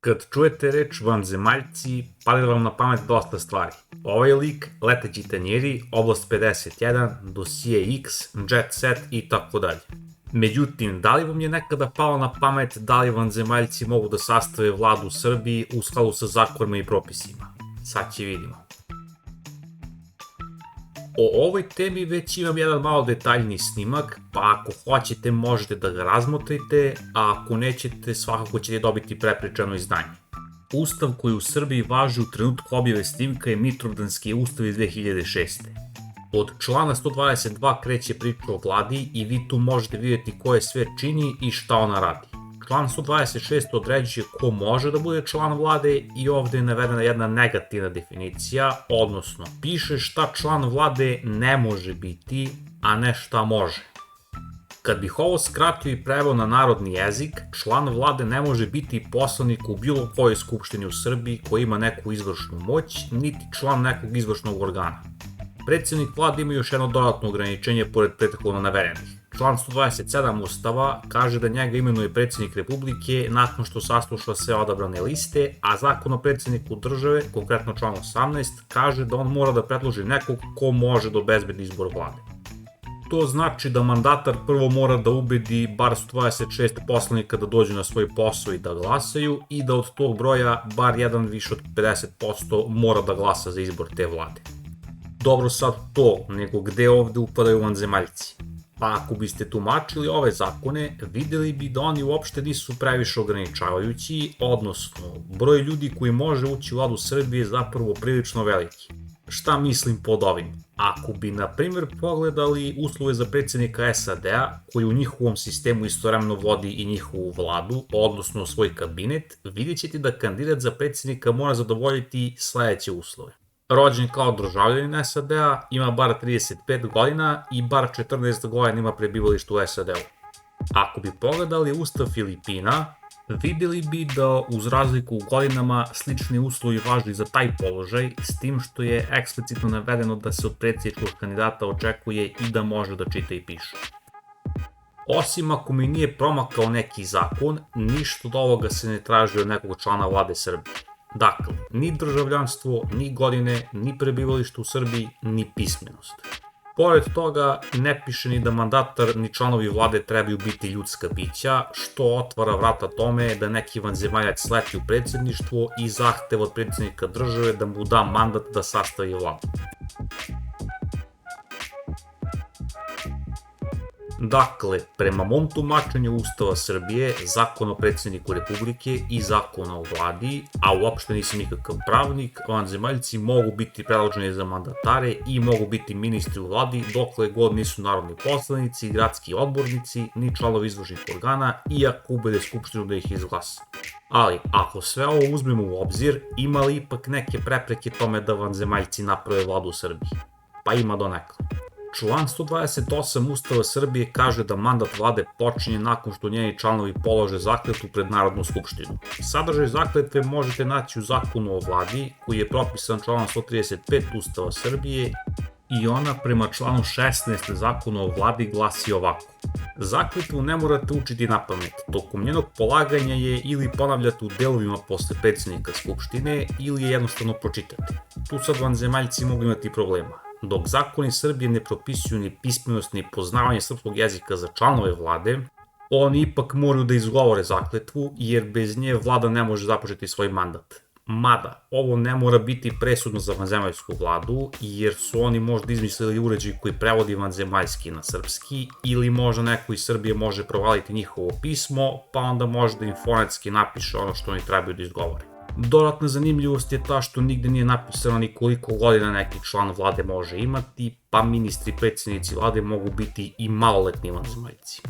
Kad čujete reč vanzemaljci, pali vam na pamet dosta stvari. Ovaj lik, leteći tanjiri, oblast 51, dosije X, jet set i tako dalje. Međutim, da li vam je nekada palo na pamet da li vanzemaljci mogu da sastave vladu u Srbiji u skladu sa zakonima i propisima? Sad će vidimo. O ovoj temi već imam jedan malo detaljniji snimak, pa ako hoćete možete da ga razmotrite, a ako nećete svakako ćete dobiti prepričano izdanje. Ustav koji u Srbiji važi u trenutku objave snimka je Mitrovdanski ustav iz 2006. Od člana 122 kreće priča o vladi i vi tu možete vidjeti ko je sve čini i šta ona radi. Član 126 određuje ko može da bude član vlade i ovde je navedena jedna negativna definicija, odnosno piše šta član vlade ne može biti, a ne šta može. Kad bih ovo skratio i preveo na narodni jezik, član vlade ne može biti poslanik u bilo kojoj skupštini u Srbiji koji ima neku izvršnu moć, niti član nekog izvršnog organa. Predsjednik vlade ima još jedno dodatno ograničenje pored prethodno navedenih. Član 127 Ustava kaže da njega imenuje predsjednik Republike nakon što sasluša sve odabrane liste, a zakon o predsjedniku države, konkretno član 18, kaže da on mora da predloži nekog ko može da obezbedi izbor vlade. To znači da mandatar prvo mora da ubedi bar 126 poslanika da dođu na svoj posao i da glasaju i da od tog broja bar jedan više od 50% mora da glasa za izbor te vlade. Dobro sad to, nego gde ovde upadaju vanzemaljci? Pa ako biste tumačili ove zakone, videli bi da oni uopšte nisu previše ograničavajući, odnosno broj ljudi koji može ući u vladu Srbije je zapravo prilično veliki. Šta mislim pod ovim? Ako bi, na primjer, pogledali uslove za predsjednika SAD-a, koji u njihovom sistemu istovremeno vodi i njihovu vladu, odnosno svoj kabinet, vidjet ćete da kandidat za predsjednika mora zadovoljiti sledeće uslove. Rođen kao državljanin SAD-a, ima bar 35 godina i bar 14 godina ima prebivalište u SAD-u. Ako bi pogledali Ustav Filipina, videli bi da uz razliku u godinama slični uslovi važi za taj položaj, s tim što je eksplicitno navedeno da se od predsjedničkog kandidata očekuje i da može da čita i piše. Osim ako mi nije promakao neki zakon, ništa od ovoga se ne traži od nekog člana vlade Srbije. Dakle, ni državljanstvo, ni godine, ni prebivalište u Srbiji, ni pismenost. Pored toga, ne piše ni da mandatar ni članovi vlade trebaju biti ljudska bića, što otvara vrata tome da neki vanzemaljac sleti u predsjedništvo i zahteva od predsjednika države da mu da mandat da sastavi vladu. Dakle, prema mom tumačenju Ustava Srbije, zakon o predsjedniku Republike i zakona o vladi, a uopšte nisam nikakav pravnik, vanzemaljci mogu biti predloženi za mandatare i mogu biti ministri u vladi dokle god nisu narodni poslanici, gradski odbornici, ni članovi izvršnih organa, iako ubede skupštinu da ih izglasa. Ali, ako sve ovo uzmemo u obzir, ima li ipak neke prepreke tome da vanzemaljci naprave vladu u Srbiji? Pa ima donekle. Član 128 Ustava Srbije kaže da mandat vlade počinje nakon što njeni članovi polože zakletvu pred Narodnu skupštinu. Sadržaj zakletve možete naći u zakonu o vladi, koji je propisan članom 135 Ustava Srbije i ona prema članu 16 zakona o vladi glasi ovako. Zakletvu ne morate učiti napamet, tokom njenog polaganja je ili ponavljate u delovima posle predsjednika skupštine ili je jednostavno pročitate. Tu sad vanzemaljci mogu imati problema. Dok zakoni Srbije ne propisuju ni pismenost ni poznavanje srpskog jezika za članove vlade, oni ipak moraju da izgovore zakletvu jer bez nje vlada ne može započeti svoj mandat. Mada, ovo ne mora biti presudno za vanzemaljsku vladu jer su oni možda izmislili uređaj koji prevodi vanzemaljski na srpski ili možda neko iz Srbije može provaliti njihovo pismo pa onda možda im fonetski napiše ono što oni trebaju da izgovore. Dodatna zanimljivost je ta što nigde nije napisano ni koliko godina neki član vlade može imati, pa ministri i predsjednici vlade mogu biti i maloletni vanzemaljci.